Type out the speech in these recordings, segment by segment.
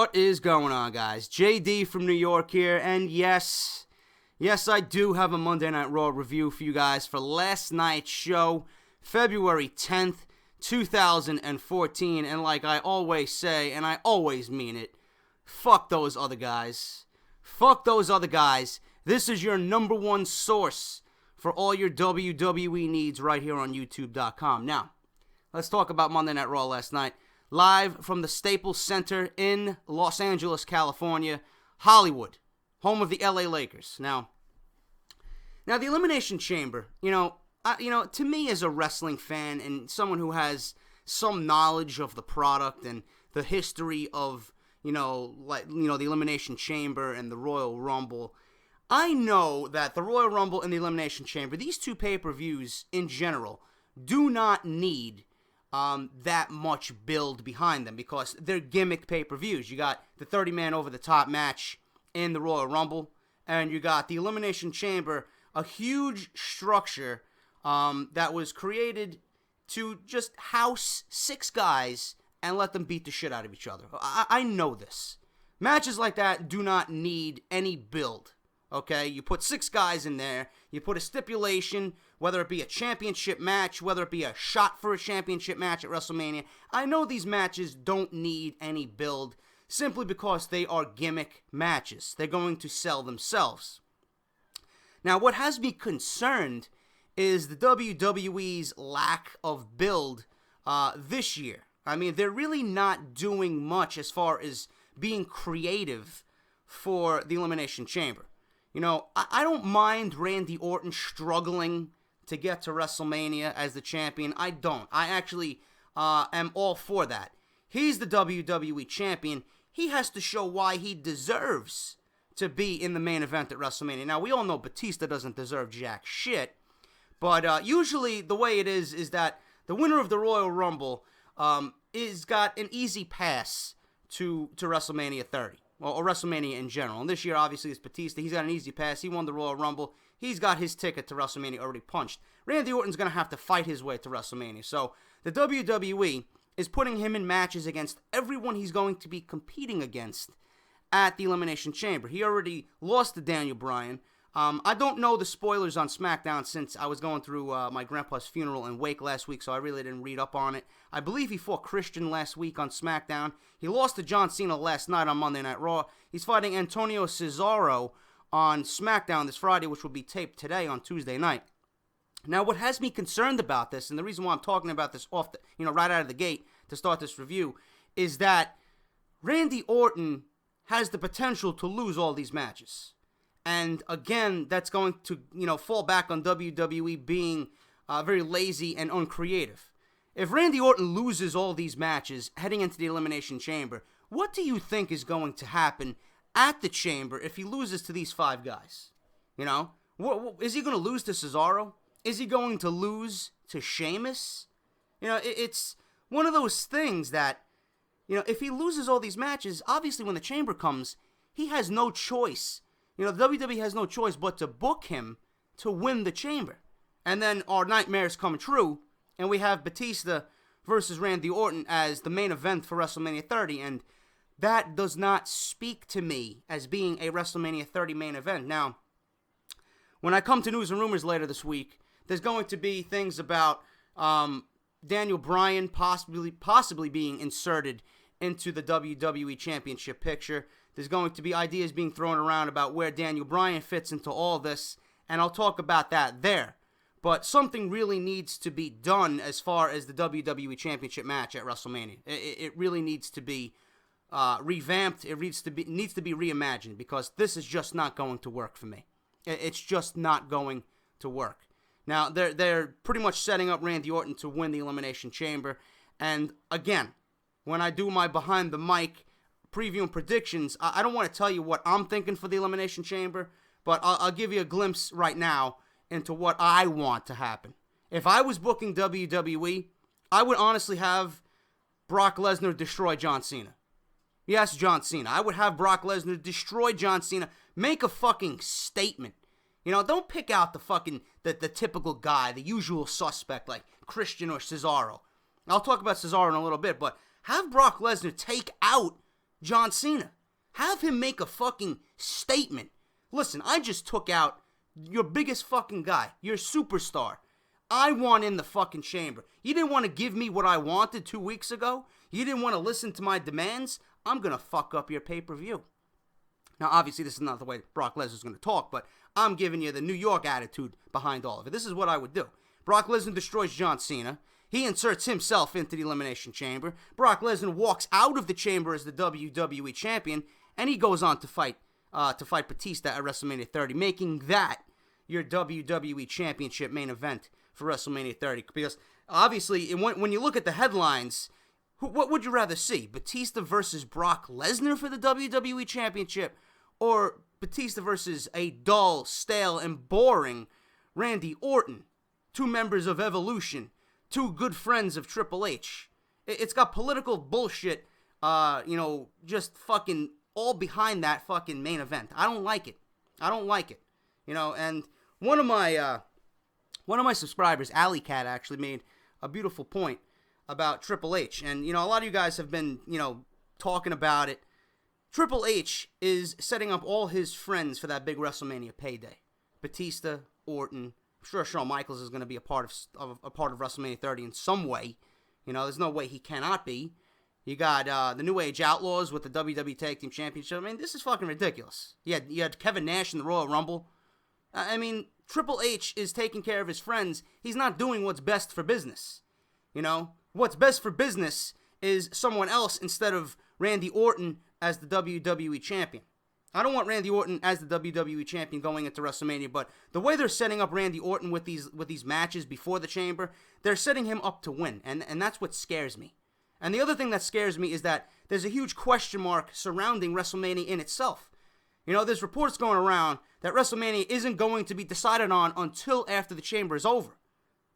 What is going on, guys? JD from New York here, and yes, I do have a Monday Night Raw review for you guys for last night's show, February 10th, 2014, and like I always say, and I always mean it, fuck those other guys. Fuck those other guys. This is your number one source for all your WWE needs right here on YouTube.com. Now, let's talk about Monday Night Raw last night. Live from the Staples Center in Los Angeles, California, Hollywood, home of the LA Lakers. Now the Elimination Chamber, to me as a wrestling fan and someone who has some knowledge of the product and the history of, the Elimination Chamber and the Royal Rumble, I know that the Royal Rumble and the Elimination Chamber, these two pay-per-views in general, do not need that much build behind them because they're gimmick pay-per-views. You got the 30-man over-the-top match in the Royal Rumble, and you got the Elimination Chamber, a huge structure that was created to just house 6 guys and let them beat the shit out of each other. I know this. Matches like that do not need any build, okay? You put 6 guys in there, you put a stipulation, whether it be a championship match, whether it be a shot for a championship match at WrestleMania. I know these matches don't need any build simply because they are gimmick matches. They're going to sell themselves. Now, what has me concerned is the WWE's lack of build this year. I mean, they're really not doing much as far as being creative for the Elimination Chamber. I don't mind Randy Orton struggling to get to WrestleMania as the champion. I don't. I actually am all for that. He's the WWE champion. He has to show why he deserves to be in the main event at WrestleMania. Now, we all know Batista doesn't deserve jack shit, but usually the way it is that the winner of the Royal Rumble is got an easy pass to WrestleMania 30. Or WrestleMania in general. And this year, obviously, it's Batista. He's got an easy pass. He won the Royal Rumble. He's got his ticket to WrestleMania already punched. Randy Orton's going to have to fight his way to WrestleMania. So, the WWE is putting him in matches against everyone he's going to be competing against at the Elimination Chamber. He already lost to Daniel Bryan. I don't know the spoilers on SmackDown since I was going through my grandpa's funeral and wake last week, so I really didn't read up on it. I believe he fought Christian last week on SmackDown. He lost to John Cena last night on Monday Night Raw. He's fighting Antonio Cesaro on SmackDown this Friday, which will be taped today on Tuesday night. Now, what has me concerned about this, and the reason why I'm talking about this right out of the gate to start this review, is that Randy Orton has the potential to lose all these matches. And again, that's going to, fall back on WWE being very lazy and uncreative. If Randy Orton loses all these matches heading into the Elimination Chamber, what do you think is going to happen at the Chamber if he loses to these 5 guys? Is he going to lose to Cesaro? Is he going to lose to Sheamus? It's one of those things that, if he loses all these matches, obviously when the Chamber comes, he has no choice. The WWE has no choice but to book him to win the Chamber. And then our nightmares come true, and we have Batista versus Randy Orton as the main event for WrestleMania 30, and that does not speak to me as being a WrestleMania 30 main event. Now, when I come to News and Rumors later this week, there's going to be things about Daniel Bryan possibly being inserted into the WWE Championship picture. There's going to be ideas being thrown around about where Daniel Bryan fits into all this, and I'll talk about that there. But something really needs to be done as far as the WWE Championship match at WrestleMania. It really needs to be revamped. It needs to be reimagined because this is just not going to work for me. It's just not going to work. Now, they're pretty much setting up Randy Orton to win the Elimination Chamber. And again, when I do my behind the mic preview and predictions, I don't want to tell you what I'm thinking for the Elimination Chamber, but I'll give you a glimpse right now into what I want to happen. If I was booking WWE, I would honestly have Brock Lesnar destroy John Cena. Yes, John Cena. I would have Brock Lesnar destroy John Cena. Make a fucking statement. Don't pick out the typical guy, the usual suspect like Christian or Cesaro. I'll talk about Cesaro in a little bit, but have Brock Lesnar take out John Cena. Have him make a fucking statement. Listen, I just took out your biggest fucking guy, your superstar. I want in the fucking chamber. You didn't want to give me what I wanted 2 weeks ago? You didn't want to listen to my demands? I'm going to fuck up your pay-per-view. Now, obviously, this is not the way Brock Lesnar's going to talk, but I'm giving you the New York attitude behind all of it. This is what I would do. Brock Lesnar destroys John Cena. He inserts himself into the Elimination Chamber. Brock Lesnar walks out of the chamber as the WWE Champion, and he goes on to fight Batista at WrestleMania 30, making that your WWE Championship main event for WrestleMania 30. Because, obviously, when you look at the headlines, what would you rather see? Batista versus Brock Lesnar for the WWE Championship, or Batista versus a dull, stale, and boring Randy Orton? Two members of Evolution, two good friends of Triple H. It's got political bullshit, just fucking all behind that fucking main event. I don't like it. And one of my subscribers, Alley Cat, actually made a beautiful point about Triple H. And, a lot of you guys have been, talking about it. Triple H is setting up all his friends for that big WrestleMania payday. Batista, Orton. I'm sure Shawn Michaels is going to be a part of WrestleMania 30 in some way. There's no way he cannot be. You got the New Age Outlaws with the WWE Tag Team Championship. I mean, this is fucking ridiculous. You had Kevin Nash in the Royal Rumble. I mean, Triple H is taking care of his friends. He's not doing what's best for business. What's best for business is someone else instead of Randy Orton as the WWE Champion. I don't want Randy Orton as the WWE Champion going into WrestleMania, but the way they're setting up Randy Orton with these matches before the Chamber, they're setting him up to win, and that's what scares me. And the other thing that scares me is that there's a huge question mark surrounding WrestleMania in itself. There's reports going around that WrestleMania isn't going to be decided on until after the Chamber is over.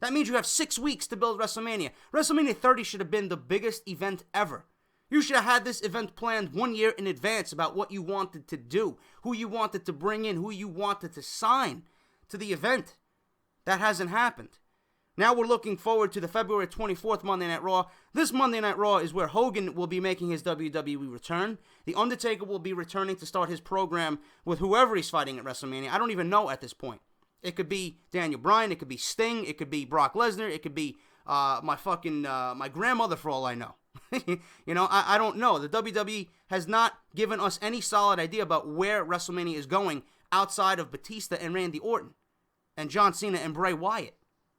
That means you have 6 weeks to build WrestleMania. WrestleMania 30 should have been the biggest event ever. You should have had this event planned 1 year in advance about what you wanted to do, who you wanted to bring in, who you wanted to sign to the event. That hasn't happened. Now we're looking forward to the February 24th Monday Night Raw. This Monday Night Raw is where Hogan will be making his WWE return. The Undertaker will be returning to start his program with whoever he's fighting at WrestleMania. I don't even know at this point. It could be Daniel Bryan, it could be Sting, it could be Brock Lesnar, it could be my grandmother for all I know. I don't know. The WWE has not given us any solid idea about where WrestleMania is going outside of Batista and Randy Orton and John Cena and Bray Wyatt.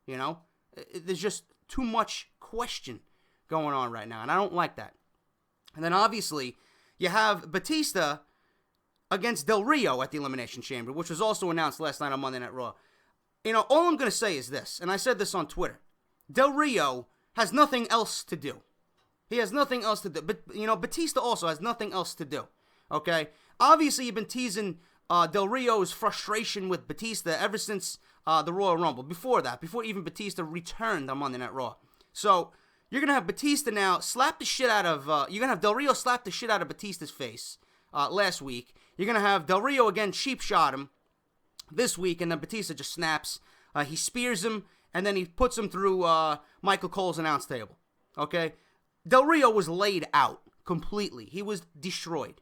There's just too much question going on right now, and I don't like that. And then obviously you have Batista against Del Rio at the Elimination Chamber, which was also announced last night on Monday Night Raw. All I'm going to say is this, and I said this on Twitter. Del Rio has nothing else to do. He has nothing else to do. But, Batista also has nothing else to do. Okay? Obviously, you've been teasing Del Rio's frustration with Batista ever since the Royal Rumble. Before even Batista returned on Monday Night Raw. So, you're going to have Batista now slap the shit out of... you're going to have Del Rio slap the shit out of Batista's face last week. You're going to have Del Rio again cheap shot him this week, and then Batista just snaps. He spears him, and then he puts him through Michael Cole's announce table. Okay? Del Rio was laid out completely. He was destroyed.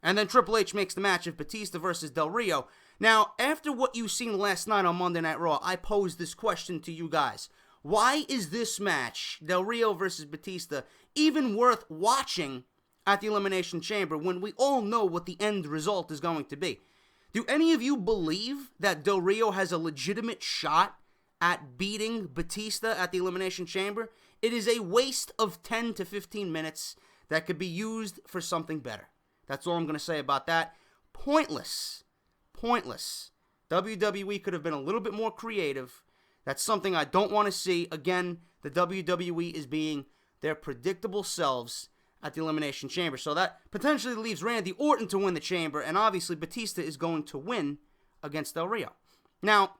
And then Triple H makes the match of Batista versus Del Rio. Now, after what you've seen last night on Monday Night Raw, I pose this question to you guys. Why is this match, Del Rio versus Batista, even worth watching at the Elimination Chamber when we all know what the end result is going to be? Do any of you believe that Del Rio has a legitimate shot at beating Batista at the Elimination Chamber? It is a waste of 10 to 15 minutes that could be used for something better. That's all I'm going to say about that. Pointless. WWE could have been a little bit more creative. That's something I don't want to see. Again, the WWE is being their predictable selves at the Elimination Chamber. So that potentially leaves Randy Orton to win the Chamber, and obviously Batista is going to win against Del Rio. Now,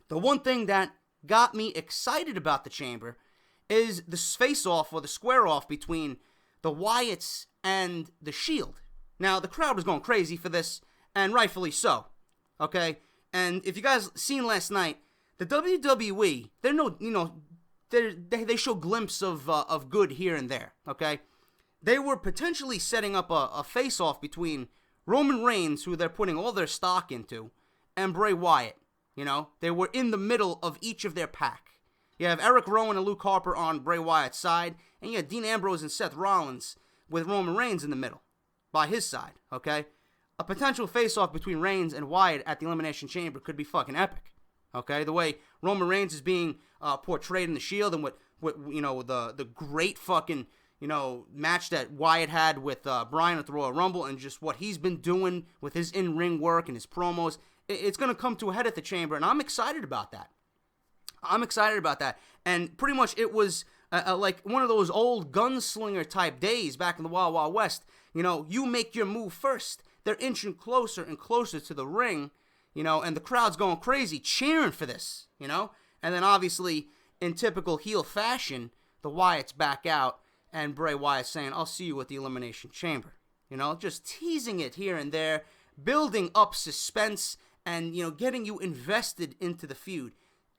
the one thing that got me excited about the Chamber is the face-off or the square-off between the Wyatts and the Shield. Now, the crowd was going crazy for this, and rightfully so, okay? And if you guys seen last night, the WWE, they show glimpses of good here and there, okay? they were potentially setting up a face-off between Roman Reigns, who they're putting all their stock into, and Bray Wyatt. You know, they were in the middle of each of their pack. You have Eric Rowan and Luke Harper on Bray Wyatt's side, and you have Dean Ambrose and Seth Rollins with Roman Reigns in the middle, by his side, okay? A potential face-off between Reigns and Wyatt at the Elimination Chamber could be fucking epic, okay? The way Roman Reigns is being portrayed in the Shield, and what you know, the great fucking, you know, match that Wyatt had with Bryan at the Royal Rumble, and just what he's been doing with his in-ring work and his promos, it's going to come to a head at the Chamber, and I'm excited about that. And pretty much it was like one of those old gunslinger type days back in the Wild Wild West. You know, you make your move first. They're inching closer and closer to the ring, you know, and the crowd's going crazy cheering for this, you know. And then obviously, in typical heel fashion, the Wyatts back out, and Bray Wyatt saying, "I'll see you at the Elimination Chamber." You know, just teasing it here and there, building up suspense, and, you know, getting you invested into the feud.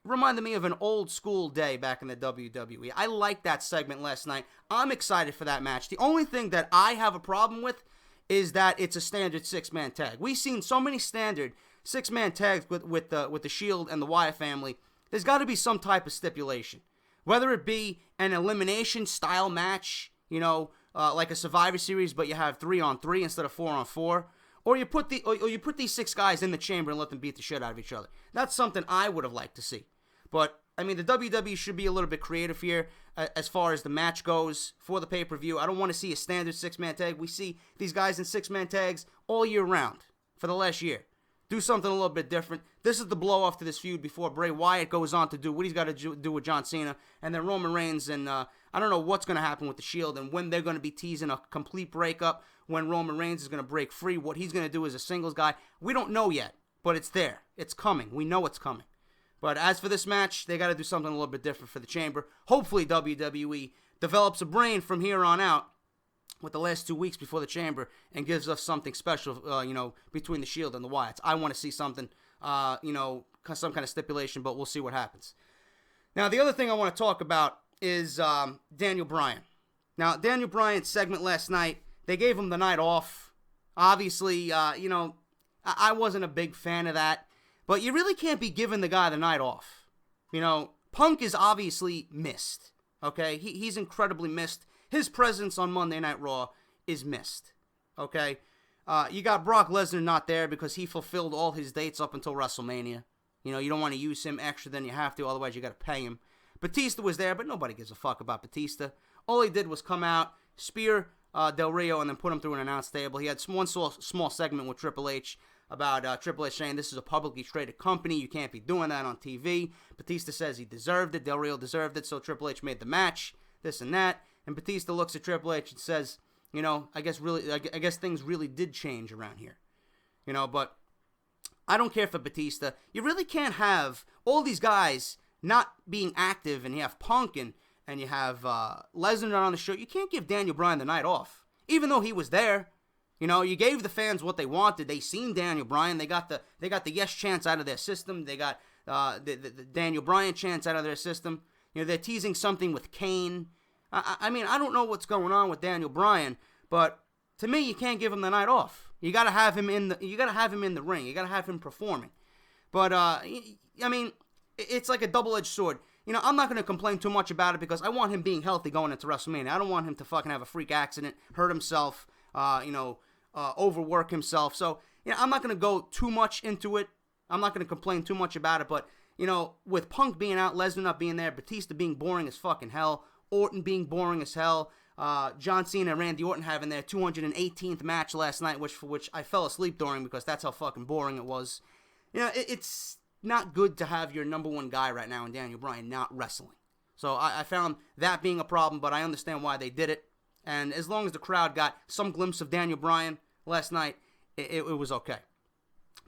Reminded me of an old school day back in the WWE. I liked that segment last night. I'm excited for that match. The only thing that I have a problem with is that it's a standard six-man tag. We've seen so many standard six-man tags with the Shield and the Wyatt family. There's got to be some type of stipulation. Whether it be an elimination-style match, you know, like a Survivor Series, but you have 3-on-3 instead of 4-on-4, or you put these six guys in the chamber and let them beat the shit out of each other. That's something I would have liked to see. But, I mean, the WWE should be a little bit creative here as far as the match goes for the pay-per-view. I don't want to see a standard six-man tag. We see these guys in six-man tags all year round for the last year. Do something a little bit different. This is the blow-off to this feud before Bray Wyatt goes on to do what he's got to do with John Cena. And then Roman Reigns, and I don't know what's going to happen with the Shield and when they're going to be teasing a complete breakup, when Roman Reigns is going to break free, what he's going to do as a singles guy. We don't know yet, but it's there. It's coming. We know it's coming. But as for this match, they got to do something a little bit different for the Chamber. Hopefully WWE develops a brain from here on out with the last 2 weeks before the Chamber and gives us something special, you know, between the Shield and the Wyatts. I want to see something, you know, some kind of stipulation, but we'll see what happens. Now, the other thing I want to talk about is Daniel Bryan. Now, Daniel Bryan's segment last night, they gave him the night off. Obviously, you know, I wasn't a big fan of that. But you really can't be giving the guy the night off. You know, Punk is obviously missed, okay? He's incredibly missed. His presence on Monday Night Raw is missed, okay? You got Brock Lesnar not there because he fulfilled all his dates up until WrestleMania. You know, you don't want to use him extra than you have to, otherwise you got to pay him. Batista was there, but nobody gives a fuck about Batista. All he did was come out, spear Del Rio, and then put him through an announce table. He had one small segment with Triple H, about Triple H saying this is a publicly traded company, you can't be doing that on TV. Batista says he deserved it, Del Rio deserved it, so Triple H made the match, this and that. And Batista looks at Triple H and says, you know, I guess things really did change around here. You know, but I don't care for Batista. You really can't have all these guys not being active, and you have Punk and you have Lesnar on the show. You can't give Daniel Bryan the night off, even though he was there. You know, you gave the fans what they wanted. They seen Daniel Bryan. They got the yes chance out of their system. They got the Daniel Bryan chance out of their system. You know, they're teasing something with Kane. I mean, I don't know what's going on with Daniel Bryan, but to me, you can't give him the night off. You got to have him in the ring. You got to have him performing. But I mean, it's like a double-edged sword. You know, I'm not going to complain too much about it because I want him being healthy going into WrestleMania. I don't want him to fucking have a freak accident, hurt himself, overwork himself. So, you know, I'm not going to go too much into it. I'm not going to complain too much about it. But, you know, with Punk being out, Lesnar not being there, Batista being boring as fucking hell, Orton being boring as hell, John Cena and Randy Orton having their 218th match last night, which I fell asleep during because that's how fucking boring it was. You know, it's not good to have your number one guy right now in Daniel Bryan not wrestling. So I found that being a problem, but I understand why they did it. And as long as the crowd got some glimpse of Daniel Bryan last night, it was okay.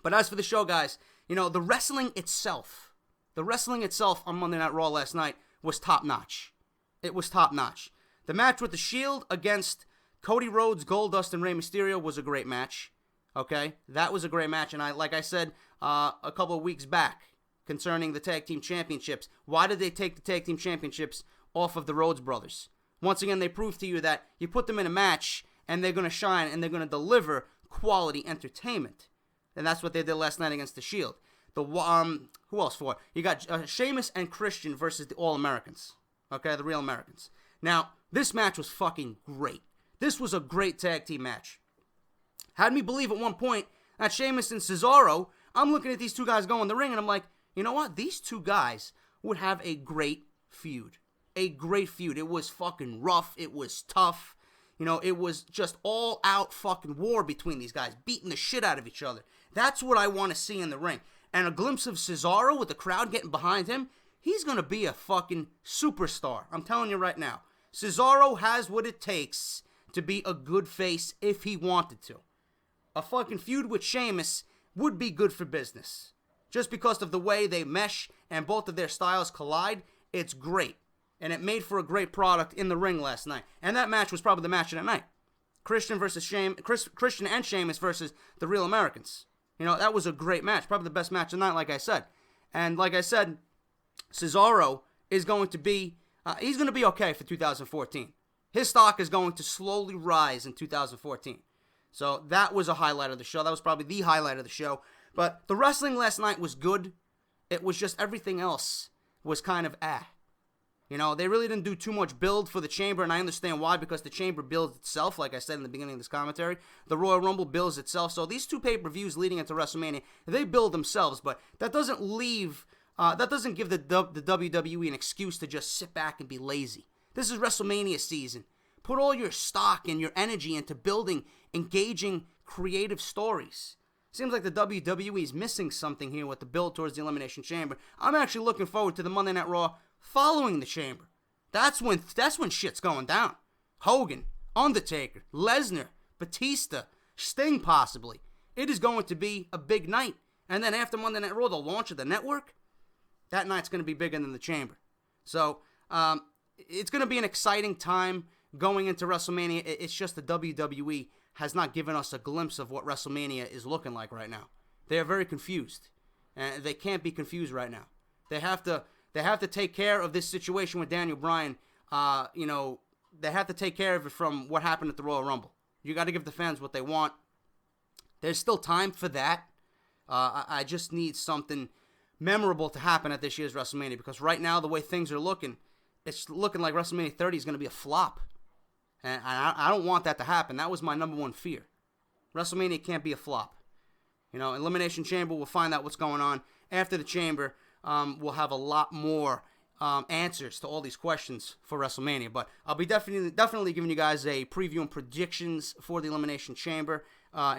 But as for the show, guys, you know, the wrestling itself on Monday Night Raw last night was top-notch. It was top-notch. The match with The Shield against Cody Rhodes, Goldust, and Rey Mysterio was a great match. Okay? That was a great match. And like I said a couple of weeks back concerning the Tag Team Championships, why did they take the Tag Team Championships off of the Rhodes brothers? Once again, they prove to you that you put them in a match and they're going to shine and they're going to deliver quality entertainment. And that's what they did last night against The Shield. Who else for? You got Sheamus and Christian versus the All-Americans. Okay, the Real Americans. Now, this match was fucking great. This was a great tag team match. Had me believe at one point that Sheamus and Cesaro, I'm looking at these two guys go in the ring and I'm like, you know what? These two guys would have a great feud. A great feud. It was fucking rough. It was tough. You know, it was just all out fucking war between these guys, beating the shit out of each other. That's what I want to see in the ring. And a glimpse of Cesaro with the crowd getting behind him, he's going to be a fucking superstar. I'm telling you right now. Cesaro has what it takes to be a good face if he wanted to. A fucking feud with Sheamus would be good for business. Just because of the way they mesh and both of their styles collide, it's great. And it made for a great product in the ring last night. And that match was probably the match of the night. Christian and Sheamus versus the Real Americans. You know, that was a great match. Probably the best match of the night, like I said. And like I said, Cesaro is going to be, he's going to be okay for 2014. His stock is going to slowly rise in 2014. So that was a highlight of the show. That was probably the highlight of the show. But the wrestling last night was good. It was just everything else was kind of You know, they really didn't do too much build for the Chamber, and I understand why, because the Chamber builds itself, like I said in the beginning of this commentary. The Royal Rumble builds itself, so these two pay-per-views leading into WrestleMania, they build themselves, but that doesn't give the WWE an excuse to just sit back and be lazy. This is WrestleMania season. Put all your stock and your energy into building engaging, creative stories. Seems like the WWE is missing something here with the build towards the Elimination Chamber. I'm actually looking forward to the Monday Night Raw following the Chamber. That's when shit's going down. Hogan, Undertaker, Lesnar, Batista, Sting possibly. It is going to be a big night. And then after Monday Night Raw, the launch of the network, that night's going to be bigger than the Chamber. So, it's going to be an exciting time going into WrestleMania. It's just the WWE has not given us a glimpse of what WrestleMania is looking like right now. They are very confused. And they can't be confused right now. They have to take care of this situation with Daniel Bryan. You know, they have to take care of it from what happened at the Royal Rumble. You got to give the fans what they want. There's still time for that. I just need something memorable to happen at this year's WrestleMania, because right now, the way things are looking, it's looking like WrestleMania 30 is going to be a flop. And I don't want that to happen. That was my number one fear. WrestleMania can't be a flop. You know, Elimination Chamber, we'll find out what's going on. After the Chamber, we'll have a lot more answers to all these questions for WrestleMania. But I'll be definitely giving you guys a preview and predictions for the Elimination Chamber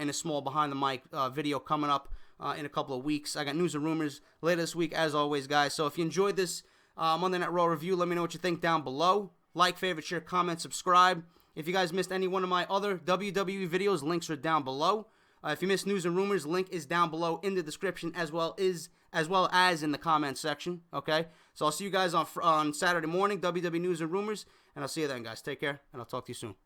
in a small behind the mic video coming up in a couple of weeks. I got news and rumors later this week, as always, guys. So if you enjoyed this Monday Night Raw review, let me know what you think down below. Like, favorite, share, comment, subscribe. If you guys missed any one of my other WWE videos, links are down below. If you missed news and rumors, link is down below in the description as well as in the comment section. Okay, so I'll see you guys on Saturday morning, WWE news and rumors, and I'll see you then, guys. Take care, and I'll talk to you soon.